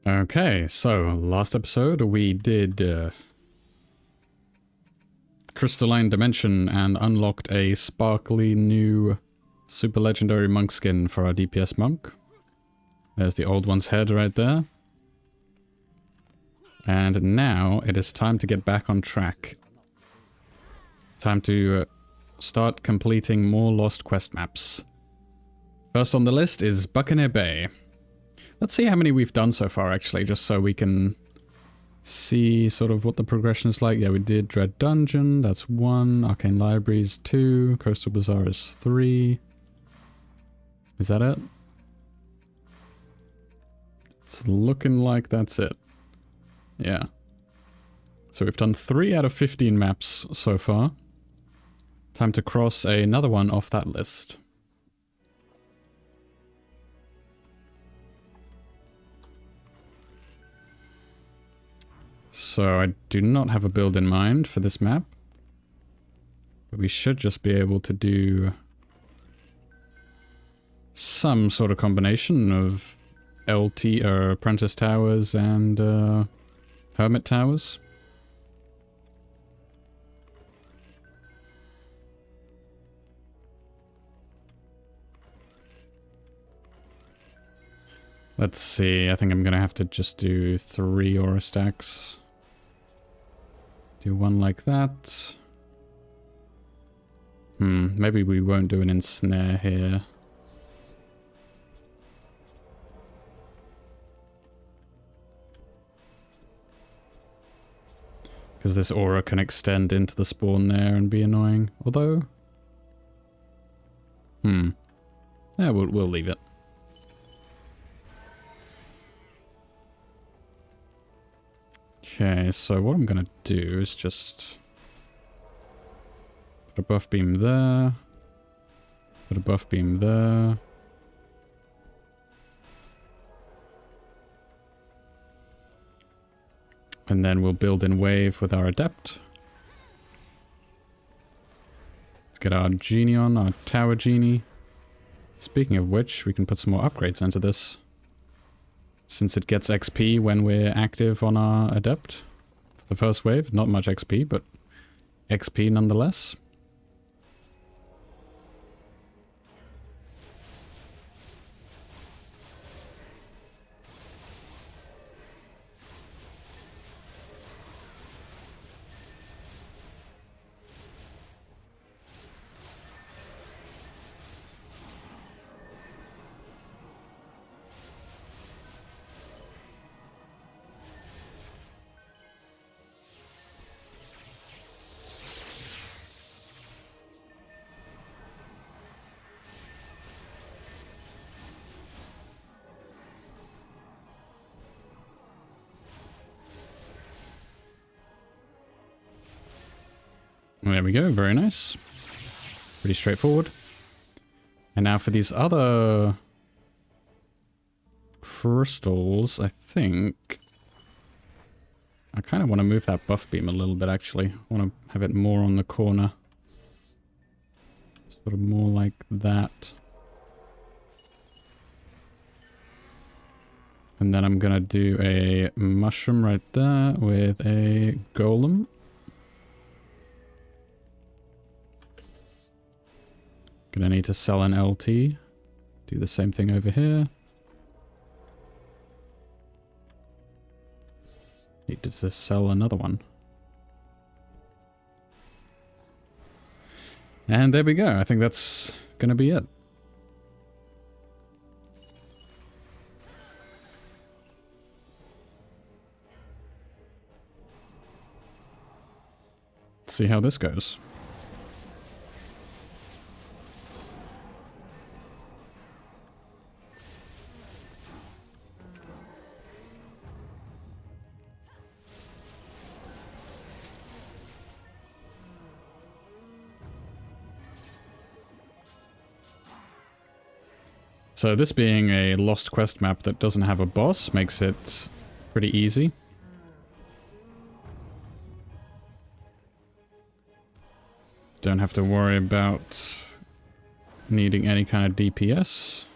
Okay, so last episode we did Crystalline Dimension and unlocked a sparkly new super legendary monk skin for our DPS monk. There's the old one's head right there. And now it is time to get back on track. Time to start completing more Lost Quest maps. First on the list is Buccaneer Bay. Let's see how many we've done so far, actually, just so we can see sort of what the progression is like. Yeah, we did Dread Dungeon, that's 1. Arcane Libraries, 2. Coastal Bazaar is 3. Is that it? It's looking like that's it. Yeah. So we've done 3 out of 15 maps so far. Time to cross another one off that list. So I do not have a build in mind for this map. But we should just be able to do some sort of combination of LT or Apprentice Towers and Hermit Towers. Let's see, I think I'm gonna have to just do 3 aura stacks. Do 1 like that. Maybe we won't do an ensnare here. Because this aura can extend into the spawn there and be annoying. Although... Yeah, we'll leave it. Okay, so what I'm gonna do is just... put a buff beam there. Put a buff beam there. And then we'll build in wave with our adept. Let's get our genie on, our tower genie. Speaking of which, we can put some more upgrades into this. Since it gets XP when we're active on our adept. For the first wave, not much XP, but XP nonetheless. There we go, very nice. Pretty straightforward. And now for these other crystals, I think I kind of want to move that buff beam a little bit, actually. I want to have it more on the corner. Sort of more like that. And then I'm going to do a mushroom right there with a golem. Gonna need to sell an LT. Do the same thing over here. Need to sell another one. And there we go. I think that's gonna be it. Let's see how this goes. So this being a Lost Quest map that doesn't have a boss makes it pretty easy. Don't have to worry about needing any kind of DPS.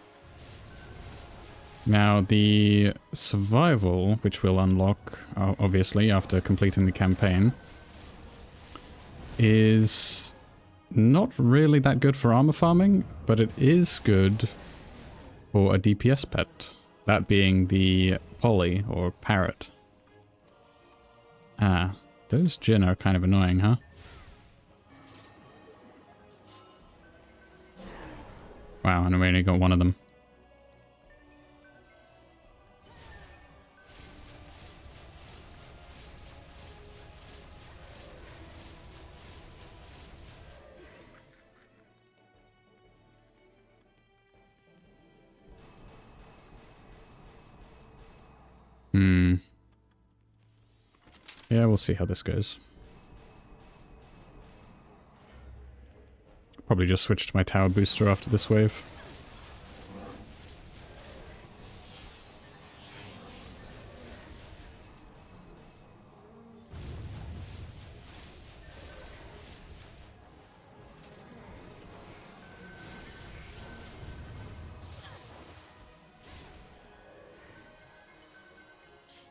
Now, the survival, which we'll unlock, obviously, after completing the campaign, is not really that good for armor farming, but it is good for a DPS pet. That being the Polly, or Parrot. Ah, those Jinn are kind of annoying, huh? Wow, and we only got one of them. Yeah, we'll see how this goes. Probably just switch to my tower booster after this wave.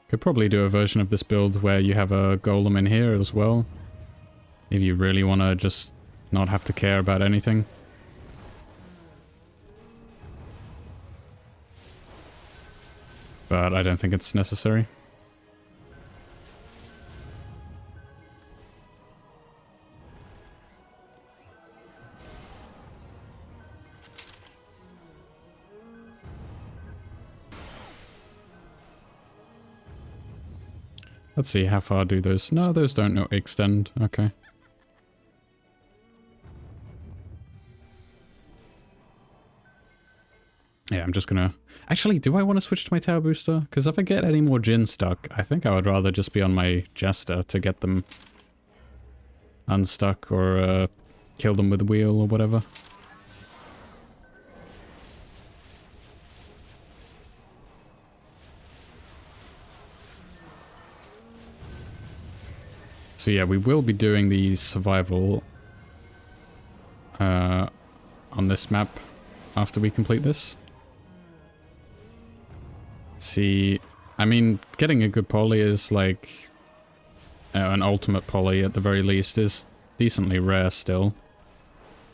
Could probably do a version of this build where you have a golem in here as well. If you really want to just not have to care about anything. But I don't think it's necessary. Let's see, how far do those... No, those don't extend. Okay. Yeah, I'm just gonna... Actually, do I want to switch to my tower booster? Because if I get any more Jinn stuck, I think I would rather just be on my Jester to get them unstuck or kill them with a wheel or whatever. So yeah, we will be doing the survival on this map after we complete this. See, I mean, getting a good poly is like an ultimate poly at the very least is decently rare still,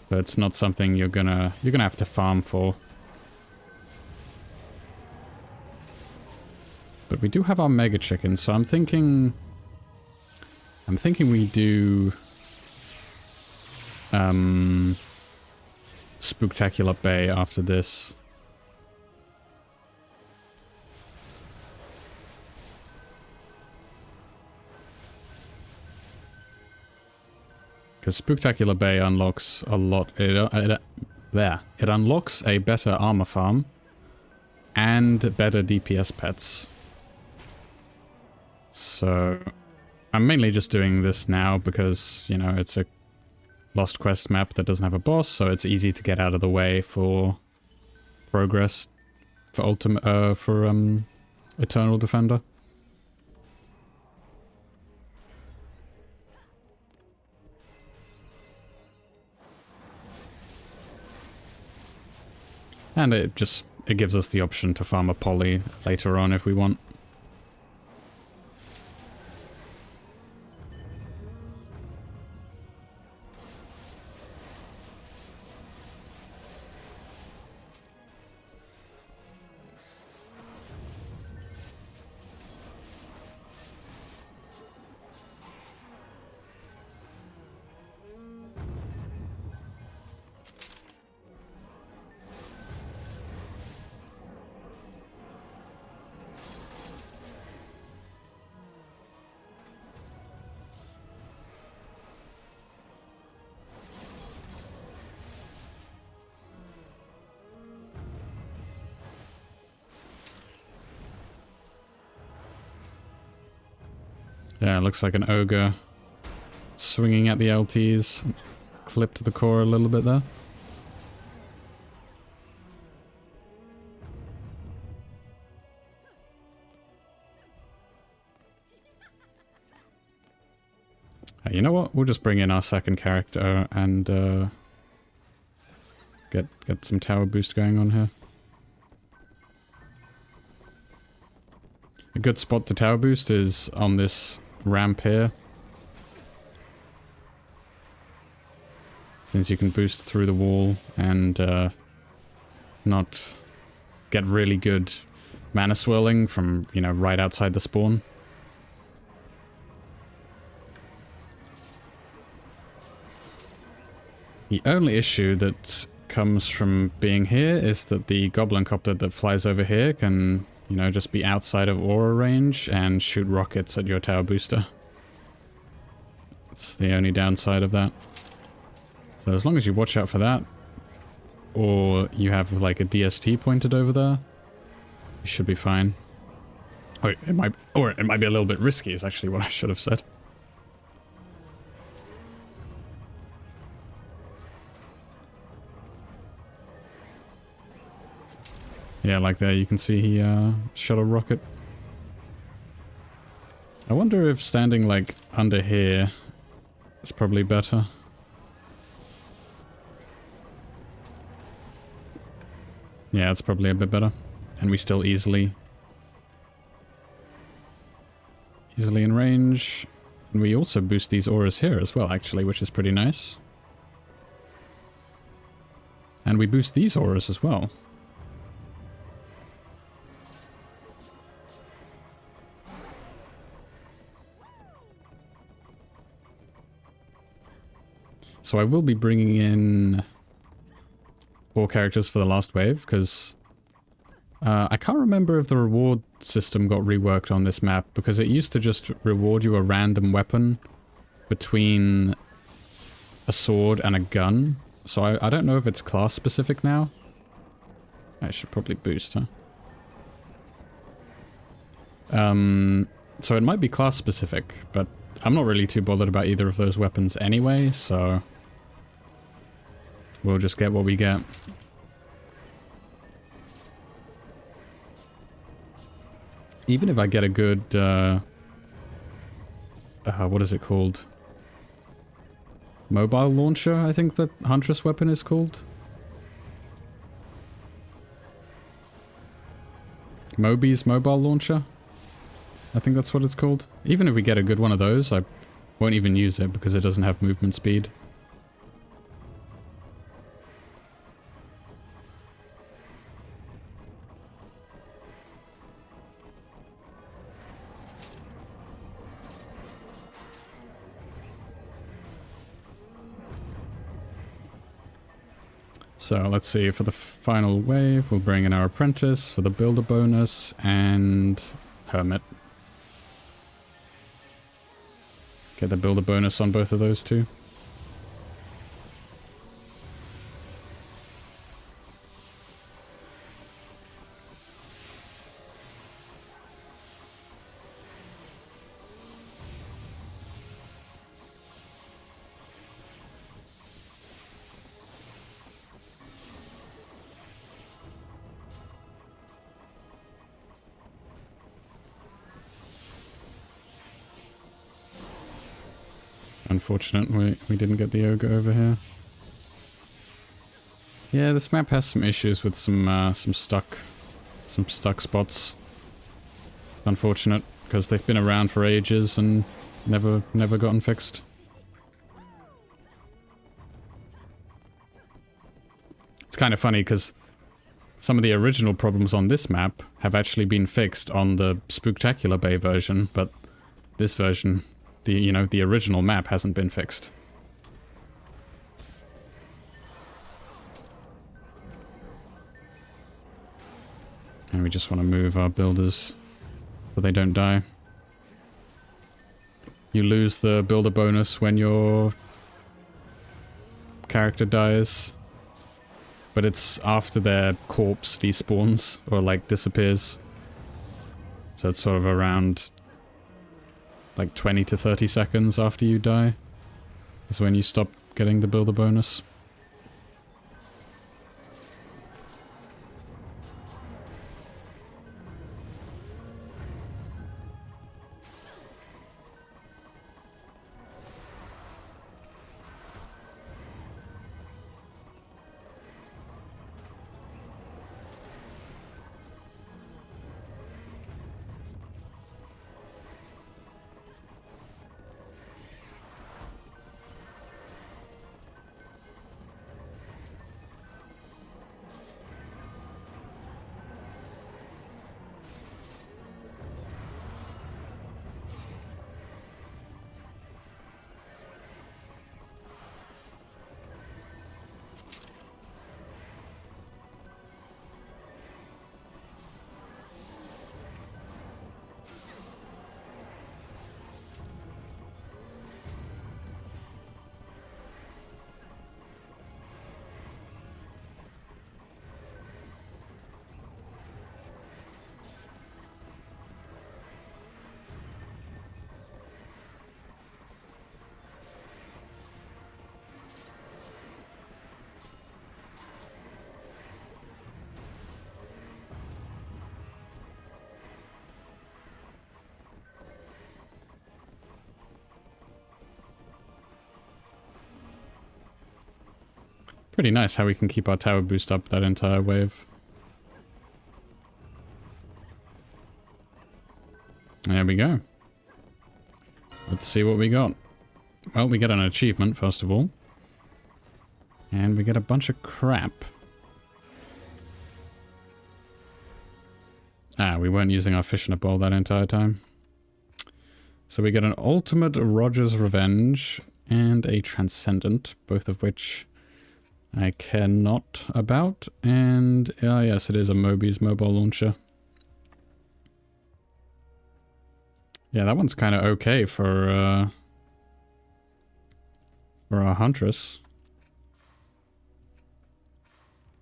but it's not something you're gonna have to farm for. But we do have our mega chicken, so I'm thinking we do Spooktacular Bay after this. Because Spooktacular Bay unlocks a lot. It unlocks a better armor farm and better DPS pets. So I'm mainly just doing this now because, you know, it's a Lost Quest map that doesn't have a boss, so it's easy to get out of the way for progress for Eternal Defender. And it gives us the option to farm a poly later on if we want. Yeah, it looks like an ogre swinging at the LTs. Clipped the core a little bit there. You know what? We'll just bring in our second character and get some tower boost going on here. A good spot to tower boost is on this ramp here. Since you can boost through the wall and not get really good mana swirling from, you know, right outside the spawn. The only issue that comes from being here is that the goblin copter that flies over here can, you know, just be outside of aura range and shoot rockets at your tower booster. That's the only downside of that. So as long as you watch out for that, or you have like a DST pointed over there, you should be fine. Oh, it might be a little bit risky is actually what I should have said. Yeah, like there you can see he shot a rocket. I wonder if standing like under here is probably better. Yeah, it's probably a bit better. And we still easily in range. And we also boost these auras here as well, actually, which is pretty nice. And we boost these auras as well. So I will be bringing in 4 characters for the last wave, because I can't remember if the reward system got reworked on this map, because it used to just reward you a random weapon between a sword and a gun. So I don't know if it's class specific now. I should probably boost, huh? So it might be class specific, but I'm not really too bothered about either of those weapons anyway, so we'll just get what we get. Even if I get a good, what is it called? Mobile launcher, I think the Huntress weapon is called. Moby's mobile launcher? I think that's what it's called. Even if we get a good one of those, I won't even use it because it doesn't have movement speed. So let's see, for the final wave, we'll bring in our apprentice for the builder bonus and hermit. Get the builder bonus on both of those two. Unfortunate we didn't get the ogre over here. Yeah, this map has some issues with some stuck spots. Unfortunate, because they've been around for ages and never gotten fixed. It's kind of funny because some of the original problems on this map have actually been fixed on the Spooktacular Bay version, but this version, the original map hasn't been fixed. And we just want to move our builders so they don't die. You lose the builder bonus when your character dies, but it's after their corpse despawns or like disappears. So it's sort of around like 20 to 30 seconds after you die is when you stop getting the builder bonus. Pretty nice how we can keep our tower boost up that entire wave. There we go. Let's see what we got. Well, we get an achievement, first of all. And we get a bunch of crap. Ah, we weren't using our fish in a bowl that entire time. So we get an Ultimate Roger's Revenge and a Transcendent, both of which I care not about. And, yes, it is a Moby's mobile launcher. Yeah, that one's kind of okay for our Huntress.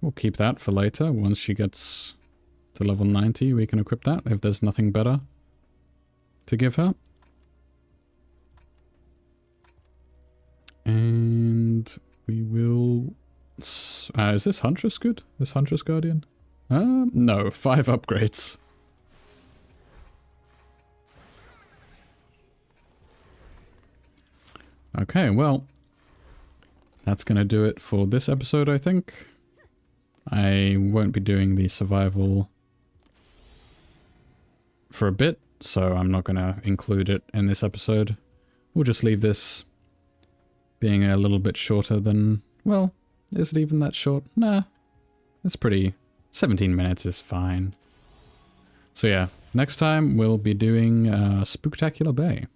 We'll keep that for later. Once she gets to level 90, we can equip that if there's nothing better to give her. And we will... is this Huntress good? Is Huntress Guardian? No, 5 upgrades. Okay, well, that's going to do it for this episode, I think. I won't be doing the survival for a bit, so I'm not going to include it in this episode. We'll just leave this being a little bit shorter than... Well, is it even that short? Nah, it's pretty... 17 minutes is fine. So yeah, next time we'll be doing Spooktacular Bay.